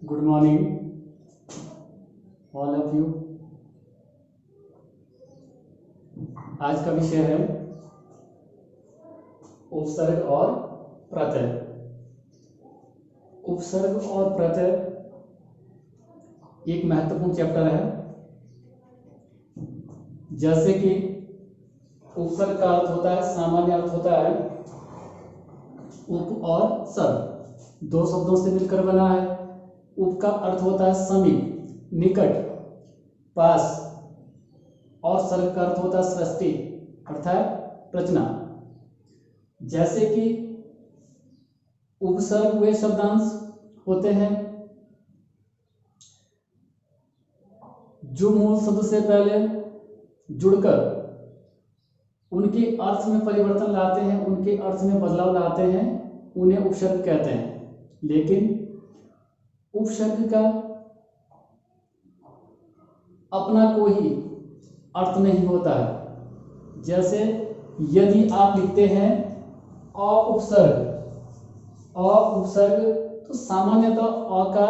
Good morning all of you. आज का विषय है उपसर्ग और प्रत्यय। उपसर्ग और प्रत्यय एक महत्वपूर्ण चैप्टर है। जैसे कि उपसर्ग का अर्थ होता है, सामान्य अर्थ होता है उप और सर्ग, दो शब्दों से मिलकर बना है। उप का अर्थ होता है समीप, निकट, पास, और सर्ग का अर्थ होता है सृष्टि अर्थात रचना। जैसे कि उपसर्ग वे शब्दांश होते हैं जो मूल शब्द से पहले जुड़कर उनके अर्थ में परिवर्तन लाते हैं, उनके अर्थ में बदलाव लाते हैं, उन्हें उपसर्ग कहते हैं। लेकिन उपसर्ग का अपना कोई अर्थ नहीं होता है। जैसे यदि आप लिखते हैं अ उपसर्ग, तो सामान्यतः अ का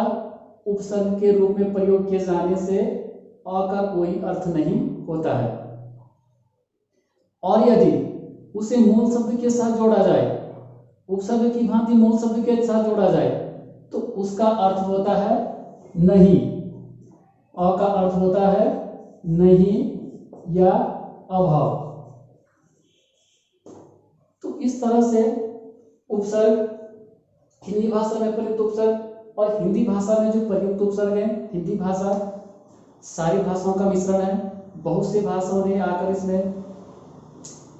उपसर्ग के रूप में प्रयोग किए जाने से अ का कोई अर्थ नहीं होता है। और यदि उसे मूल शब्द के साथ जोड़ा जाए, उपसर्ग की भांति मूल शब्द के साथ जोड़ा जाए, तो उसका अर्थ होता है नहीं। अ का अर्थ होता है नहीं या अभाव। तो इस तरह से उपसर्ग हिंदी भाषा में प्रयुक्त उपसर्ग और हिंदी भाषा में जो प्रयुक्त उपसर्ग है, हिंदी भाषा सारी भाषाओं का मिश्रण है। बहुत से भाषाओं ने आकर इसमें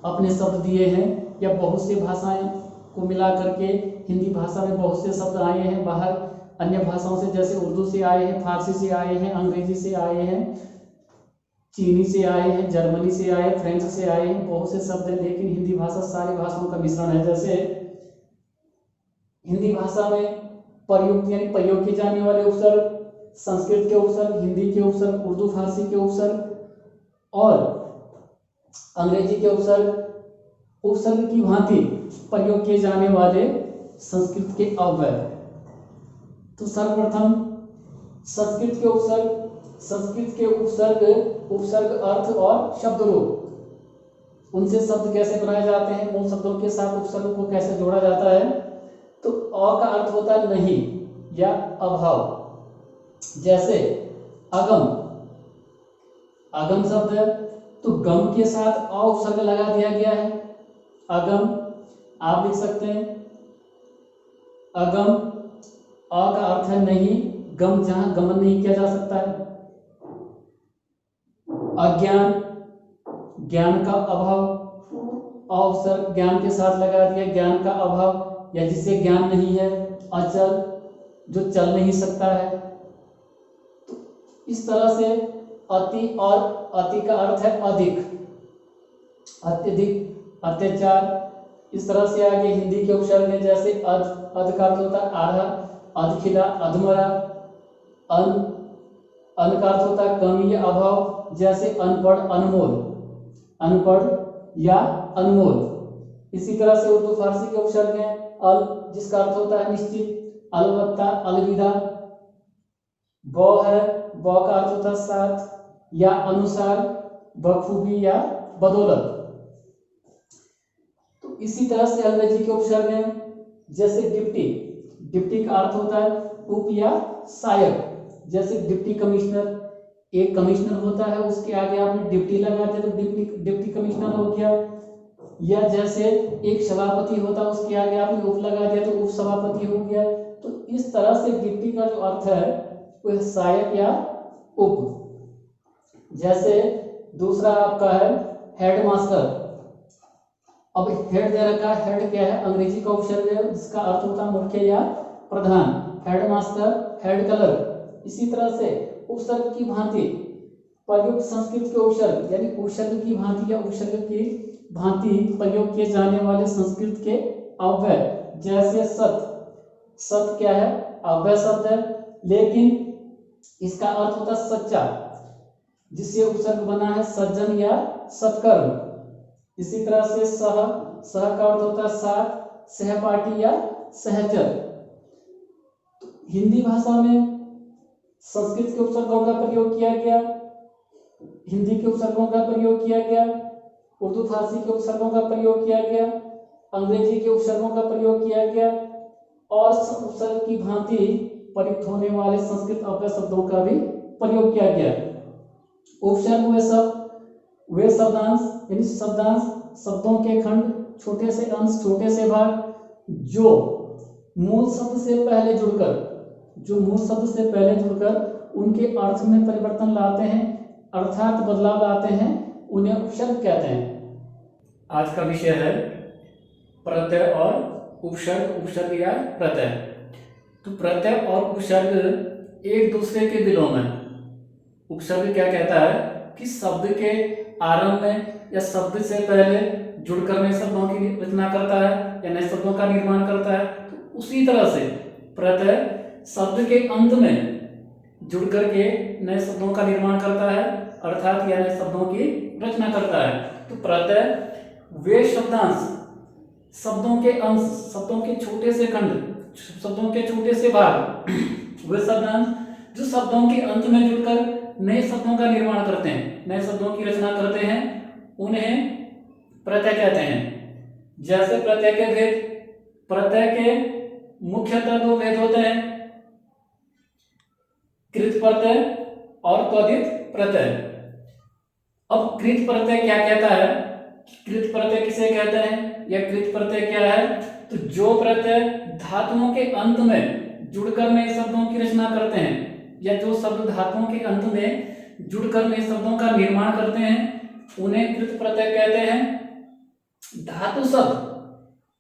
अपने शब्द दिए हैं, या बहुत से भाषाएं को मिला करके हिंदी भाषा में बहुत से शब्द आए हैं बाहर अन्य भाषाओं से। जैसे उर्दू से आए हैं, फारसी से आए हैं, अंग्रेजी से आए हैं, चीनी से आए हैं, जर्मनी से आए, फ्रेंच से आए हैं, बहुत से शब्द हैं। लेकिन हिंदी भाषा सारी भाषाओं का मिश्रण है। जैसे हिंदी भाषा में प्रयुक्त यानी प्रयोग किए जाने वाले उपसर्ग संस्कृत के उपसर्ग, हिंदी के उपसर्ग, उर्दू फारसी के उपसर्ग और अंग्रेजी के उपसर्ग की भांति प्रयोग किए जाने वाले संस्कृत के अव्यय। तो सर्वप्रथम संस्कृत के उपसर्ग अर्थ और शब्द रूप, उनसे शब्द कैसे बनाए जाते हैं, मूल शब्दों के साथ उपसर्ग को कैसे जोड़ा जाता है। तो अ का अर्थ होता है नहीं या अभाव। जैसे अगम शब्द है, तो गम के साथ अ उपसर्ग लगा दिया गया है। अगम आप लिख सकते हैं अगम, अ का अर्थ है नहीं, गम जहां गमन नहीं किया जा सकता है। अज्ञान, ज्ञान का अभाव, अ उपसर्ग ज्ञान के साथ लगा दिया, ज्ञान का अभाव या जिसे ज्ञान नहीं है। अचल, जो चल नहीं सकता है। तो इस तरह से अति, और अति का अर्थ है अधिक, अत्यधिक, अत्याचार। इस तरह से आगे हिंदी के उपसर्ग है। जैसे अध का अर्थ होता है आधा, अधखिला, अधमरा। अन का अर्थ होता है कमी या अभाव। जैसे अनपढ़, अनपढ़ या अनमोल। इसी तरह से उर्दू फारसी के उपसर्ग हैं अल, जिसका अर्थ होता है निश्चित, अलबत्ता, अलविदा। ब है, ब का अर्थ होता है साथ या अनुसार, बखूबी या बदौलत। तो इसी तरह से अंग्रेजी के उपसर्ग हैं। जैसे डिप्टी का अर्थ होता है उप या सहायक। जैसे डिप्टी कमिश्नर, एक कमिश्नर होता है, उसके आगे आपने डिप्टी लगाते तो डिप्टी कमिश्नर हो गया। या जैसे एक सभापति होता है, उसके आगे आपने उप लगा दिया तो उप सभापति हो गया। तो इस तरह से डिप्टी का जो अर्थ है वो सहायक या उप। जैसे दूसरा आपका है हेडमास्टर। अब हेड दे रखा है, हेड क्या है, अंग्रेजी का उपसर्ग है, जिसका अर्थ होता है मुख्य या प्रधान। Headmaster, head colour. इसी तरह से उपसर्ग की भांति प्रयुक्त संस्कृत के उपसर्ग यानी उपसर्ग की भांति या उपसर्ग की भांति प्रयोग किए जाने वाले संस्कृत के अव्यय। जैसे सत क्या है, अव्यय शब्द है, लेकिन इसका अर्थ होता है सच्चा, जिससे उपसर्ग बना है सज्जन या सत्कर्म। इसी तरह से सह का अर्थ होता है साथ, सहपाठी या सहचर। हिंदी भाषा में संस्कृत के उपसर्गों का प्रयोग किया गया, हिंदी के उपसर्गों का प्रयोग किया गया, उर्दू फारसी के उपसर्गों का प्रयोग किया गया, अंग्रेजी के उपसर्गों का प्रयोग किया गया और उपसर्ग की भांति प्रयुक्त होने वाले संस्कृत अव्यय शब्दों का भी प्रयोग किया गया। उपसर्ग वे शब्दांश यानी शब्दांश, शब्दों के खंड, छोटे से अंश, छोटे से भाग जो मूल शब्द से पहले जुड़कर उनके अर्थ में परिवर्तन लाते हैं अर्थात बदलाव लाते हैं, उन्हें उपसर्ग कहते हैं। आज का विषय है प्रत्यय और उपसर्ग या प्रत्यय। तो प्रत्यय और उपसर्ग एक दूसरे के विलोम है। उपसर्ग क्या कहता है कि शब्द के आरंभ में या शब्द से पहले जुड़कर नए शब्दों की रचना करता है या नए शब्दों का निर्माण करता है। तो उसी तरह से प्रत्यय शब्द के अंत में जुड़कर के नए शब्दों का निर्माण करता है अर्थात या नए शब्दों की रचना करता है। तो प्रत्यय वे शब्दांश, शब्दों के अंश, शब्दों के छोटे से खंड, शब्दों के छोटे से भाग, वे शब्दांश जो शब्दों के अंत में जुड़कर नए शब्दों का निर्माण करते हैं, नए शब्दों की रचना करते हैं, उन्हें प्रत्यय कहते हैं। जैसे प्रत्यय के भेद, प्रत्यय के मुख्यतः दो भेद होते हैं, कृत प्रत्यय और त्वरित प्रत्यय। अब कृत प्रत्यय क्या कहता है, कृत प्रत्यय किसे कहते हैं या कृत प्रत्यय क्या है? तो जो प्रत्यय धातुओं के अंत में जुड़कर नए शब्दों की रचना करते हैं या जो शब्द धातुओं के अंत में जुड़कर नए शब्दों का निर्माण करते हैं उन्हें कृत प्रत्यय कहते हैं। धातु शब्द,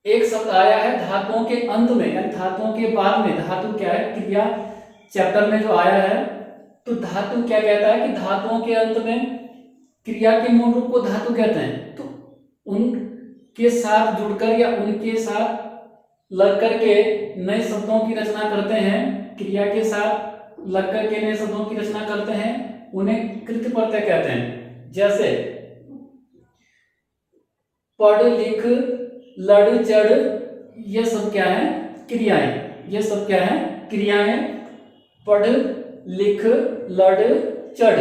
एक शब्द आया है धातुओं के अंत में यानी धातुओं के बाद में, धातु क्या है क्रिया चैप्टर में जो आया है, तो धातु क्या कहता है कि धातुओं के अंत में क्रिया के मूल रूप को धातु कहते हैं। तो उनके साथ जुड़कर या उनके साथ लग करके नए शब्दों की रचना करते हैं, क्रिया के साथ लग करके नए शब्दों की रचना करते हैं, उन्हें कृत प्रत्यय कहते हैं। जैसे पढ़, लिख, लड़, चढ़, ये सब क्या है? क्रियाएं। ये सब क्या है? क्रियाएं। पढ़, लिख, लड़, चढ़।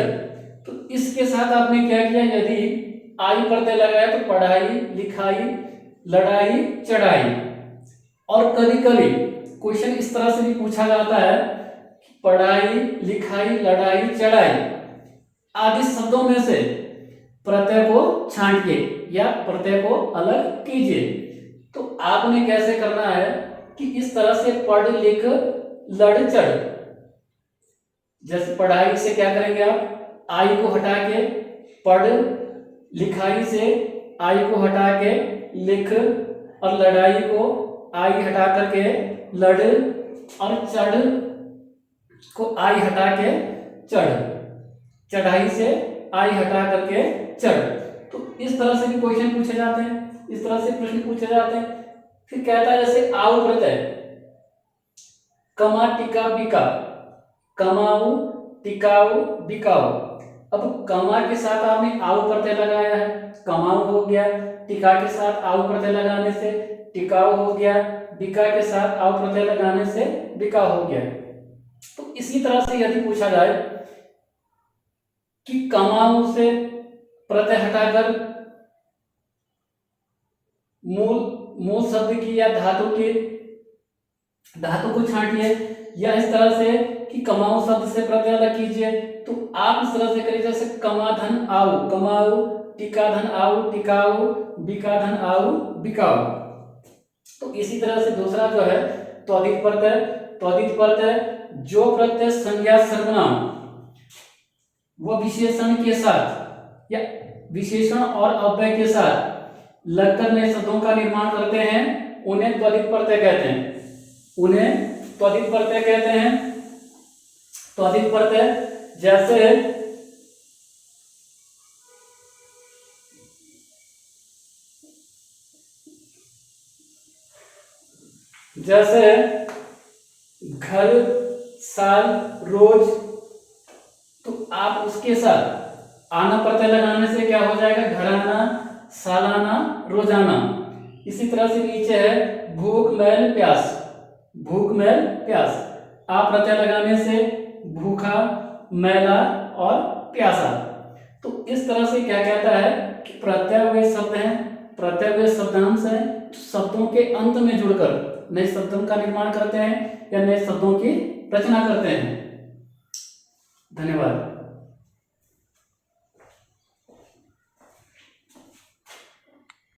तो इसके साथ आपने क्या किया? यदि आई प्रत्यय लगाया तो पढ़ाई, लिखाई, लड़ाई, चढ़ाई। और कभी कभी क्वेश्चन इस तरह से भी पूछा जाता है कि पढ़ाई, लिखाई, लड़ाई, चढ़ाई आदि शब्दों में से प्रत्यय को छांटिए या प्रत्यय को अलग कीजिए। तो आपने कैसे करना है कि इस तरह से पढ़, लिख, लड़, चढ़, जैसे पढ़ाई से क्या करेंगे आप? आई को हटा के पढ़, लिखाई से आई को हटा के लिख, और लड़ाई को आई हटा करके लड़, और चढ़ को आई हटा के चढ़, चढ़ाई से आई हटा करके चढ़। तो इस तरह से भी क्वेश्चन पूछे जाते हैं, इस तरह से प्रश्न पूछे जाते हैं। फिर कहता है जैसे आउ प्रत्यय, कमा, टिका, बिका, कमाऊ, टिकाऊ, बिकाऊ। अब कमा के साथ आपने आउ प्रत्यय लगाया है, कमाऊ हो गया। टिका के साथ आउ प्रत्यय लगाने से टिकाऊ हो गया। बिका के साथ आउ प्रत्यय लगाने से बिका हो गया। तो इसी तरह से यदि पूछा जाए कि कमाऊ से प्रत्यय हटाकर मूल शब्द की या धातु को छांटिए, या इस तरह से कि कमाऊ शब्द से प्रत्यय अलग कीजिए, तो आप इस तरह से करिए जैसे कमाधन आऊ, कमाऊ, टिकाधन आऊ, टिकाऊ, बिकाधन आऊ, बिकाऊ। तो इसी तरह से दूसरा जो है त्वरित प्रत्यय। त्वरित प्रत्यय जो प्रत्यय संज्ञा, सर्वनाम व विशेषण के साथ या विशेषण और अव्यय के साथ लगकर नए शब्दों का निर्माण करते हैं, उन्हें त्वरित प्रत्यय कहते हैं। उन्हें त्वरित प्रत्यय कहते हैं। त्वरित प्रत्यय जैसे घर, साल, रोज, तो आप उसके साथ आना प्रत्यय लगाने से क्या हो जाएगा? घराना, सालाना, रोजाना। इसी तरह से नीचे है भूख, मैल, प्यास, भूख, मैल, प्यास। आप प्रत्यय लगाने से भूखा, मैला और प्यासा। तो इस तरह से क्या कहता है कि प्रत्यय शब्द हैं, प्रत्यय शब्दांश है, शब्दों के अंत में जुड़कर नए शब्दों का निर्माण करते हैं या नए शब्दों की रचना करते हैं। धन्यवाद।